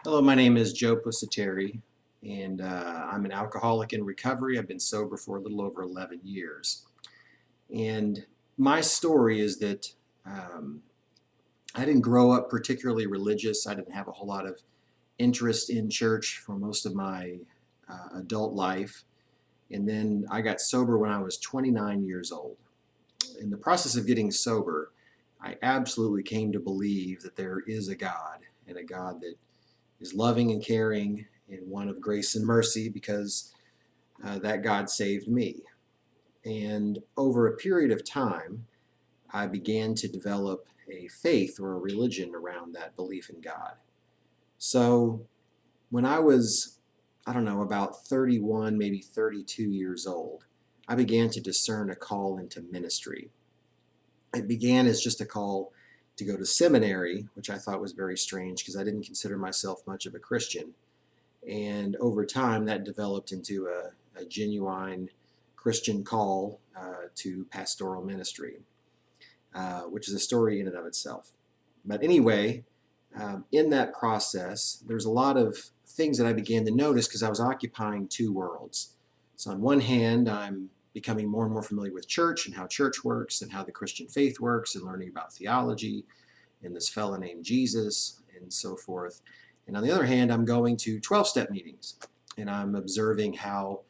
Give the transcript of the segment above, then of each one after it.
Hello, my name is Joe Pusateri, and I'm an alcoholic in recovery. I've been sober for a little over 11 years. And my story is that um, I didn't grow up particularly religious. I didn't have a whole lot of interest in church for most of my adult life. And then I got sober when I was 29 years old. In the process of getting sober, I absolutely came to believe that there is a God, and a God that is loving and caring and one of grace and mercy, because that God saved me. And over a period of time, I began to develop a faith or a religion around that belief in God. So when I was, I don't know, about 31, maybe 32 years old, I began to discern a call into ministry. It began as just a call to go to seminary, which I thought was very strange because I didn't consider myself much of a Christian. And over time, that developed into a genuine Christian call to pastoral ministry, which is a story in and of itself. But anyway, in that process, there's a lot of things that I began to notice because I was occupying two worlds. So, on one hand, I'm becoming more and more familiar with church and how church works and how the Christian faith works, and learning about theology and this fellow named Jesus and so forth. And on the other hand, I'm going to 12-step meetings, and I'm observing how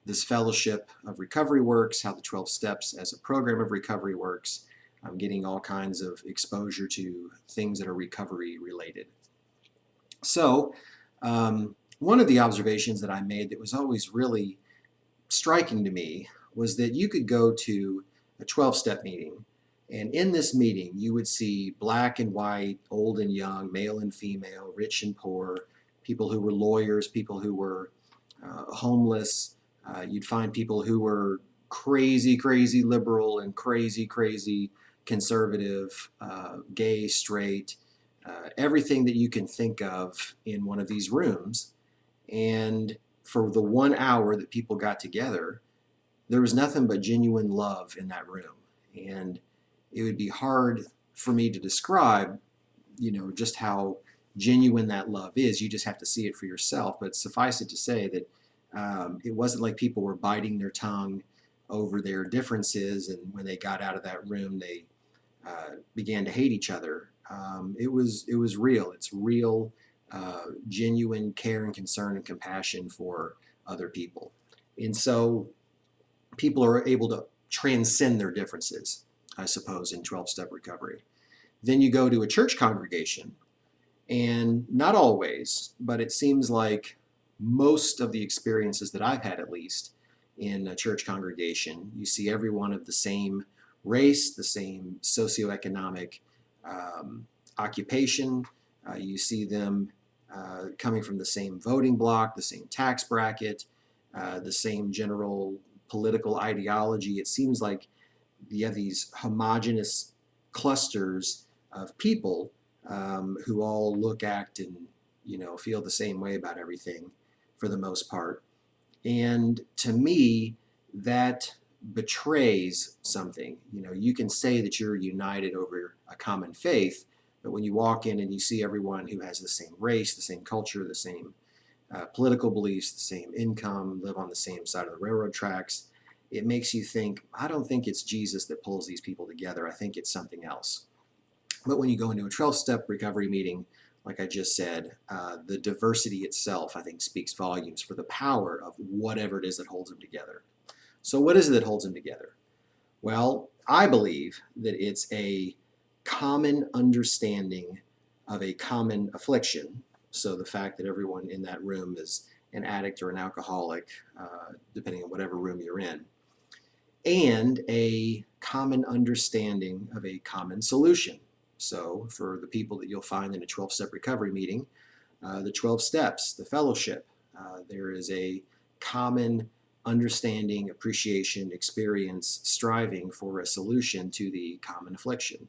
this fellowship of recovery works, how the 12 steps as a program of recovery works. I'm getting all kinds of exposure to things that are recovery related. So, one of the observations that I made that was always really striking to me was that you could go to a 12-step meeting, and in this meeting, you would see black and white, old and young, male and female, rich and poor, people who were lawyers, people who were homeless. You'd find people who were crazy, crazy liberal and crazy, crazy conservative, gay, straight, everything that you can think of in one of these rooms. And for the 1 hour that people got together, there was nothing but genuine love in that room. And it would be hard for me to describe, just how genuine that love is. You just have to see it for yourself. But suffice it to say that it wasn't like people were biting their tongue over their differences, and when they got out of that room, they began to hate each other. It was real. It's real, genuine care and concern and compassion for other people. And so people are able to transcend their differences, I suppose, in 12-step recovery. Then you go to a church congregation, and not always, but it seems like most of the experiences that I've had, at least in a church congregation, you see everyone of the same race, the same socioeconomic occupation. You see them coming from the same voting bloc, the same tax bracket, the same general political ideology. It seems like you have these homogenous clusters of people who all look, act, and feel the same way about everything for the most part. And to me, that betrays something. You can say that you're united over a common faith, but when you walk in and you see everyone who has the same race, the same culture, the same political beliefs, the same income, live on the same side of the railroad tracks, it makes you think, I don't think it's Jesus that pulls these people together. I think it's something else. But when you go into a 12-step recovery meeting, like I just said, the diversity itself, I think, speaks volumes for the power of whatever it is that holds them together. So what is it that holds them together? Well, I believe that it's a common understanding of a common affliction. So the fact that everyone in that room is an addict or an alcoholic, depending on whatever room you're in, and a common understanding of a common solution. So for the people that you'll find in a 12-step recovery meeting, the 12 steps, the fellowship, there is a common understanding, appreciation, experience, striving for a solution to the common affliction.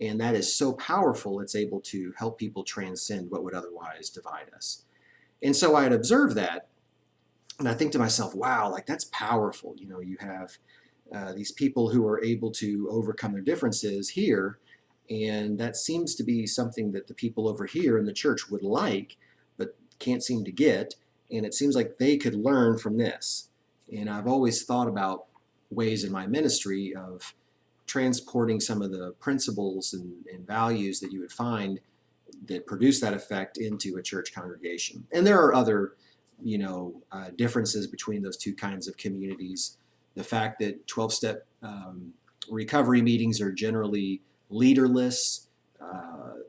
And that is so powerful, it's able to help people transcend what would otherwise divide us. And so I had observed that, and I think to myself, wow, like that's powerful. You have these people who are able to overcome their differences here, and that seems to be something that the people over here in the church would like, but can't seem to get, and it seems like they could learn from this. And I've always thought about ways in my ministry of transporting some of the principles and values that you would find that produce that effect into a church congregation. And there are other, differences between those two kinds of communities. The fact that 12-step recovery meetings are generally leaderless,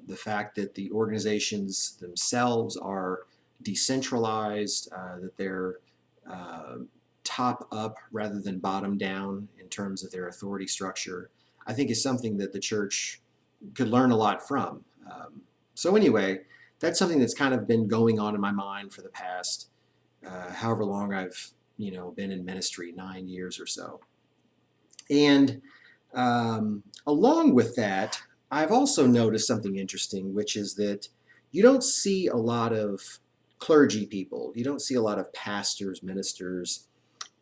the fact that the organizations themselves are decentralized, that they're top up rather than bottom down in terms of their authority structure, I think is something that the church could learn a lot from. So anyway, that's something that's kind of been going on in my mind for the past however long I've been in ministry, 9 years or so. And along with that, I've also noticed something interesting, which is that you don't see a lot of clergy people, you don't see a lot of pastors, ministers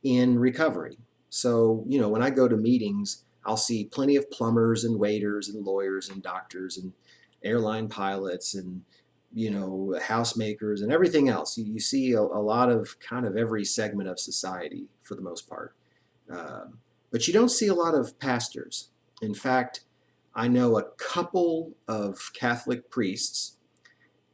in recovery. So, when I go to meetings, I'll see plenty of plumbers and waiters and lawyers and doctors and airline pilots and housemakers and everything else. You see a lot of kind of every segment of society for the most part. But you don't see a lot of pastors. In fact, I know a couple of Catholic priests,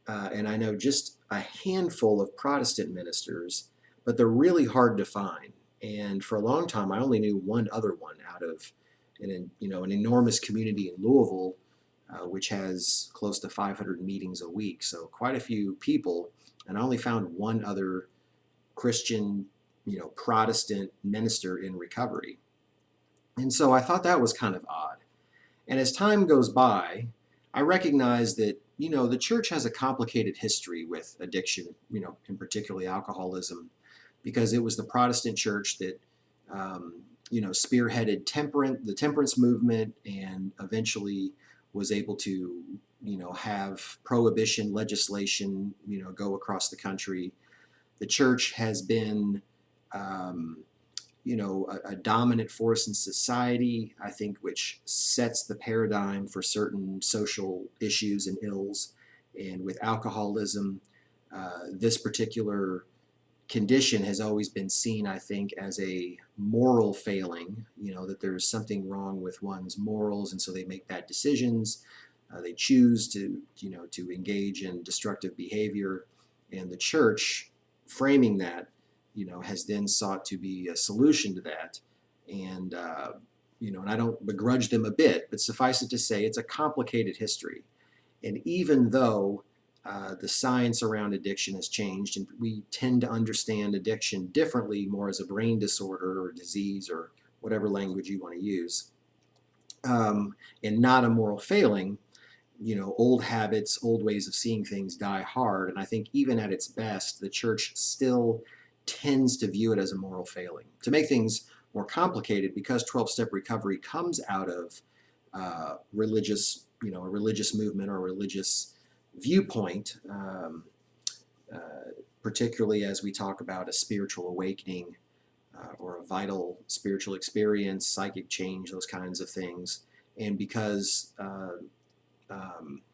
and I know just a handful of Protestant ministers, but they're really hard to find. And for a long time, I only knew one other one out of an enormous community in Louisville, which has close to 500 meetings a week. So quite a few people, and I only found one other Christian, Protestant minister in recovery. And so I thought that was kind of odd. And as time goes by, I recognize that, the church has a complicated history with addiction, and particularly alcoholism, because it was the Protestant church that, spearheaded the temperance movement and eventually was able to, have prohibition legislation, go across the country. The church has been, a dominant force in society, I think, which sets the paradigm for certain social issues and ills. And with alcoholism, this particular condition has always been seen, I think, as a moral failing, that there's something wrong with one's morals, and so they make bad decisions. They choose to engage in destructive behavior, and the church, framing that, has then sought to be a solution to that. And, and I don't begrudge them a bit, but suffice it to say, it's a complicated history. And even though the science around addiction has changed, and we tend to understand addiction differently, more as a brain disorder or disease or whatever language you want to use, and not a moral failing, old habits, old ways of seeing things die hard. And I think even at its best, the church still tends to view it as a moral failing. To make things more complicated, because 12-step recovery comes out of religious, a religious movement or a religious viewpoint, particularly as we talk about a spiritual awakening or a vital spiritual experience, psychic change, those kinds of things. And because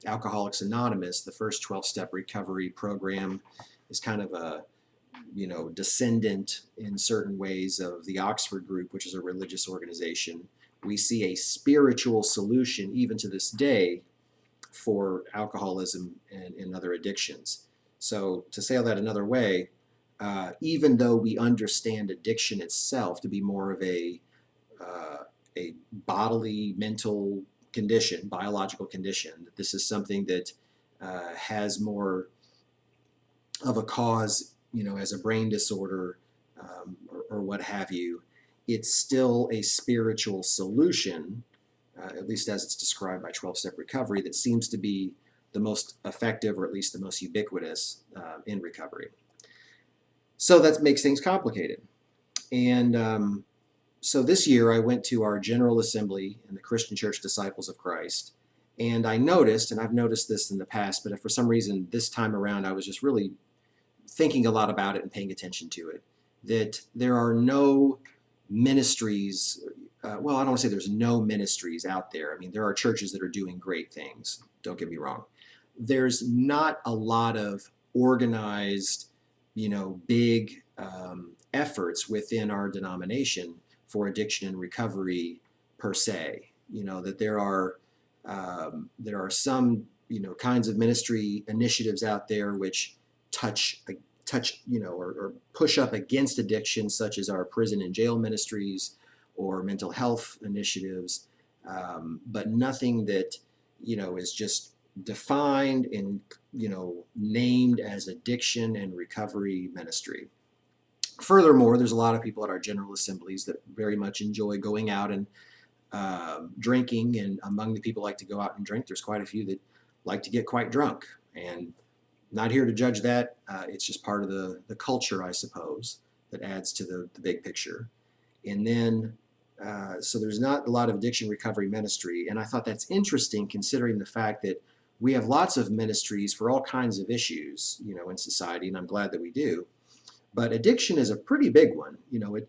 Alcoholics Anonymous, the first 12-step recovery program, is kind of a descendant in certain ways of the Oxford Group, which is a religious organization. We see a spiritual solution even to this day for alcoholism and other addictions. So to say that another way, even though we understand addiction itself to be more of a bodily, mental condition, biological condition, that this is something that has more of a cause, as a brain disorder or what have you, it's still a spiritual solution, at least as it's described by 12-step recovery, that seems to be the most effective, or at least the most ubiquitous in recovery. So that makes things complicated. And so this year I went to our General Assembly in the Christian Church Disciples of Christ, and I noticed, and I've noticed this in the past, but for some reason this time around I was just really thinking a lot about it and paying attention to it, that there are no ministries, well, I don't want to say there's no ministries out there. I mean, there are churches that are doing great things, don't get me wrong. There's not a lot of organized, big efforts within our denomination for addiction and recovery per se. That there are some kinds of ministry initiatives out there which touch or push up against addiction, such as our prison and jail ministries or mental health initiatives, but nothing that is just defined and named as addiction and recovery ministry. Furthermore, there's a lot of people at our General Assemblies that very much enjoy going out and drinking, and among the people like to go out and drink, there's quite a few that like to get quite drunk. And not here to judge that. It's just part of the culture, I suppose, that adds to the big picture. And then, so there's not a lot of addiction recovery ministry. And I thought that's interesting considering the fact that we have lots of ministries for all kinds of issues, in society, and I'm glad that we do. But addiction is a pretty big one.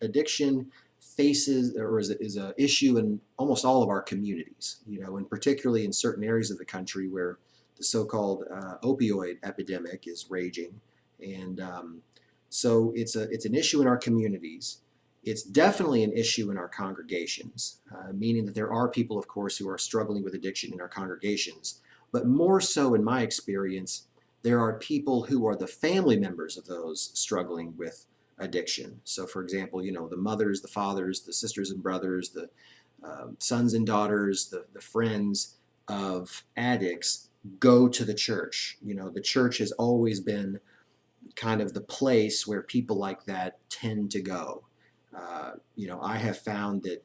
Addiction faces or is an issue in almost all of our communities, and particularly in certain areas of the country where the so-called opioid epidemic is raging. And so it's an issue in our communities. It's definitely an issue in our congregations, meaning that there are people, of course, who are struggling with addiction in our congregations. But more so, in my experience, there are people who are the family members of those struggling with addiction. So, for example, the mothers, the fathers, the sisters and brothers, the sons and daughters, the friends of addicts go to the church. The church has always been kind of the place where people like that tend to go. I have found that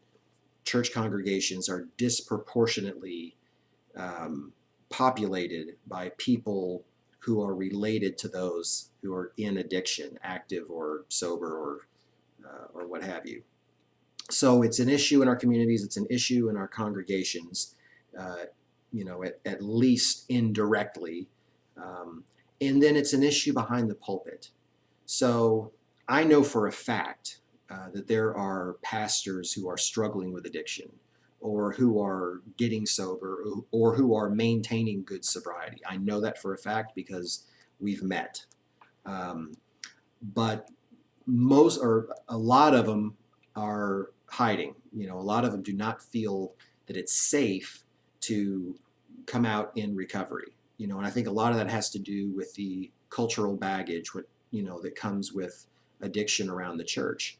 church congregations are disproportionately populated by people who are related to those who are in addiction, active or sober or what have you. So it's an issue in our communities. It's an issue in our congregations, at least indirectly. And then it's an issue behind the pulpit. So I know for a fact that there are pastors who are struggling with addiction, or who are getting sober, or who are maintaining good sobriety. I know that for a fact because we've met. But a lot of them are hiding. A lot of them do not feel that it's safe to come out in recovery. And I think a lot of that has to do with the cultural baggage, that comes with addiction around the church.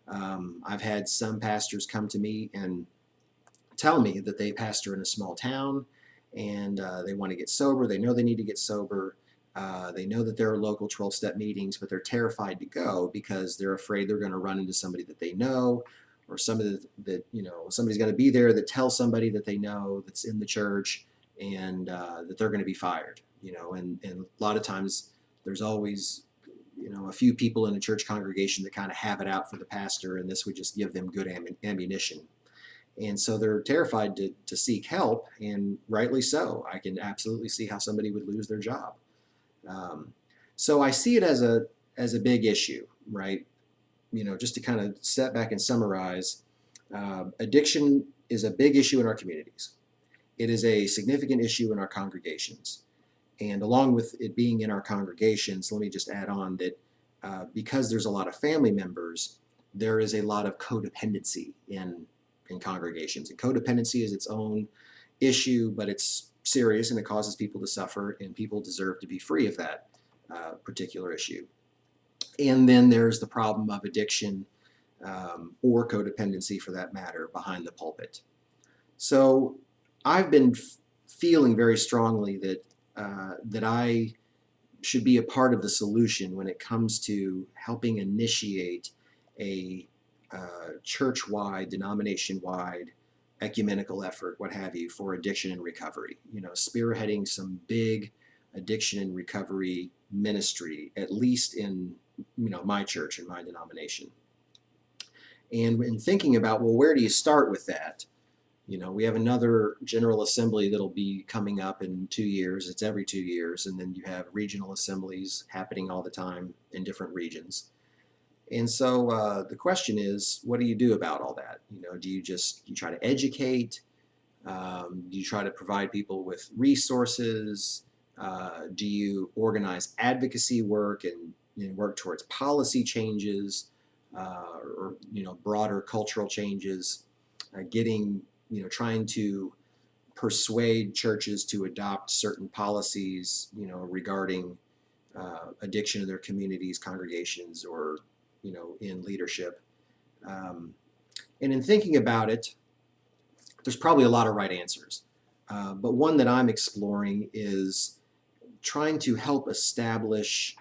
I've had some pastors come to me and tell me that they pastor in a small town and they want to get sober. They know they need to get sober. They know that there are local 12-step meetings, but they're terrified to go because they're afraid they're going to run into somebody that they know, or somebody that somebody's going to be there that tells somebody that they know that's in the church, and that they're going to be fired. And a lot of times there's always a few people in a church congregation that kind of have it out for the pastor, and this would just give them good ammunition. And so they're terrified to seek help, and rightly so. I can absolutely see how somebody would lose their job. So I see it as a big issue, right? Just to kind of step back and summarize, addiction is a big issue in our communities. It is a significant issue in our congregations. And along with it being in our congregations, let me just add on that because there's a lot of family members, there is a lot of codependency in congregations. And codependency is its own issue, but it's serious and it causes people to suffer, and people deserve to be free of that particular issue. And then there's the problem of addiction or codependency, for that matter, behind the pulpit. So I've been feeling very strongly that I should be a part of the solution when it comes to helping initiate a church-wide, denomination-wide, ecumenical effort, what have you, for addiction and recovery. Spearheading some big addiction and recovery ministry, at least in my church and my denomination. And in thinking about, well, where do you start with that? We have another General Assembly that'll be coming up in 2 years. It's every 2 years. And then you have regional assemblies happening all the time in different regions. And so the question is, what do you do about all that? Do you try to educate? Do you try to provide people with resources? Do you organize advocacy work and work towards policy changes, or broader cultural changes? Trying to persuade churches to adopt certain policies, regarding addiction in their communities, congregations, or in leadership. Um, and in thinking about it, there's probably a lot of right answers. But one that I'm exploring is trying to help establish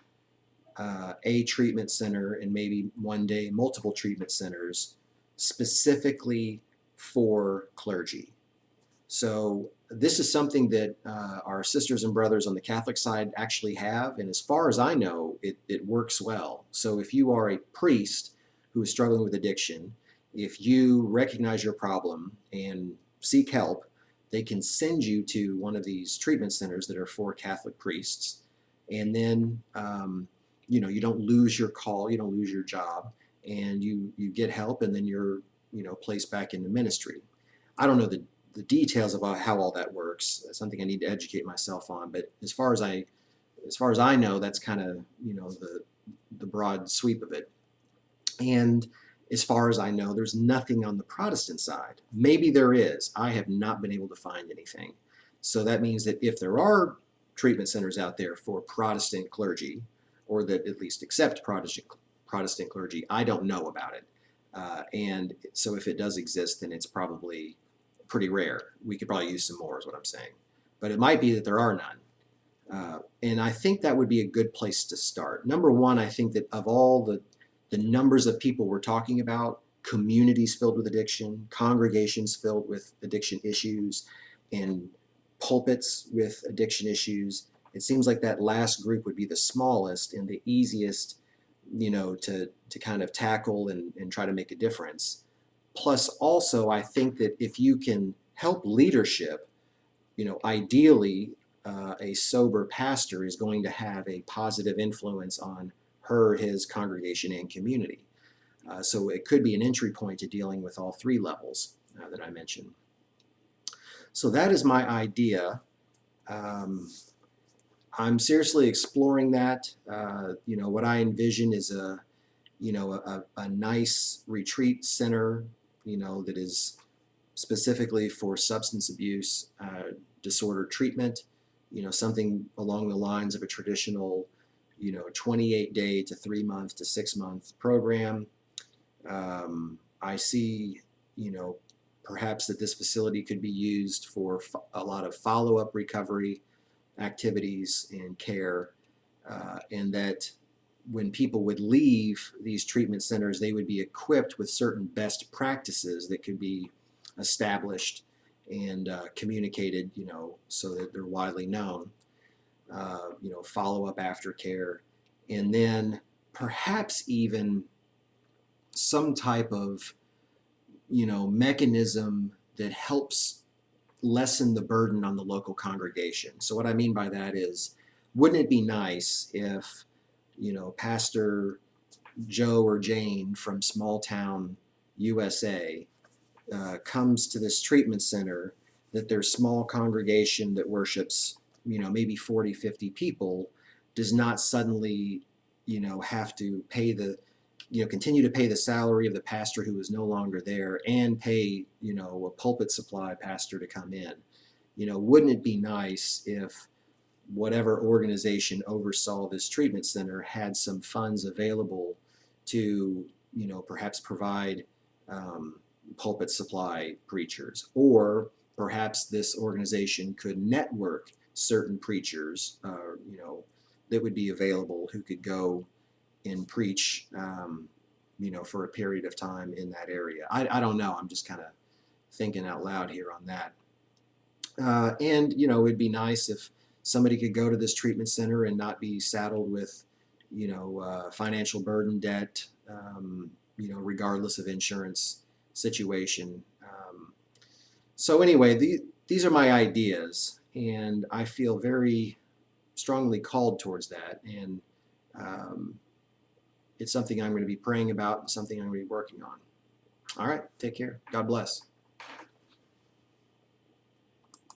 a treatment center and maybe one day multiple treatment centers specifically for clergy. So this is something that our sisters and brothers on the Catholic side actually have, and as far as I know, it works well. So if you are a priest who is struggling with addiction, if you recognize your problem and seek help, they can send you to one of these treatment centers that are for Catholic priests, and then you don't lose your call, you don't lose your job, and you get help, and then you're placed back into ministry. I don't know the details about how all that works. That's something I need to educate myself on. But as far as I know, that's kind of the broad sweep of it. And as far as I know, there's nothing on the Protestant side. Maybe there is. I have not been able to find anything. So that means that if there are treatment centers out there for Protestant clergy, or that at least accept Protestant clergy, I don't know about it. And so if it does exist, then it's probably pretty rare. We could probably use some more, is what I'm saying. But it might be that there are none. And I think that would be a good place to start. Number one, I think that of all the numbers of people we're talking about, communities filled with addiction, congregations filled with addiction issues, and pulpits with addiction issues, it seems like that last group would be the smallest and the easiest, to kind of tackle and try to make a difference. Plus, also, I think that if you can help leadership, ideally, a sober pastor is going to have a positive influence on her, his congregation, and community. So it could be an entry point to dealing with all three levels that I mentioned. So that is my idea. I'm seriously exploring that. What I envision is a nice retreat center, that is specifically for substance abuse disorder treatment, something along the lines of a traditional, 28-day to 3-month to 6-month program. I see, perhaps that this facility could be used for a lot of follow-up recovery activities and care, and that when people would leave these treatment centers, they would be equipped with certain best practices that could be established and communicated, so that they're widely known. Follow-up aftercare, and then perhaps even some type of, mechanism that helps lessen the burden on the local congregation. So what I mean by that is, wouldn't it be nice if, Pastor Joe or Jane from small town USA comes to this treatment center, that their small congregation that worships, maybe 40, 50 people, does not suddenly, have to pay continue to pay the salary of the pastor who is no longer there, and pay, a pulpit supply pastor to come in. Wouldn't it be nice if whatever organization oversaw this treatment center had some funds available to, perhaps provide pulpit supply preachers, or perhaps this organization could network certain preachers, that would be available, who could go and preach, for a period of time in that area. I don't know. I'm just kind of thinking out loud here on that. And it'd be nice if somebody could go to this treatment center and not be saddled with, financial burden, debt, regardless of insurance situation. So anyway, these are my ideas, and I feel very strongly called towards that, and it's something I'm going to be praying about and something I'm going to be working on. All right, take care. God bless.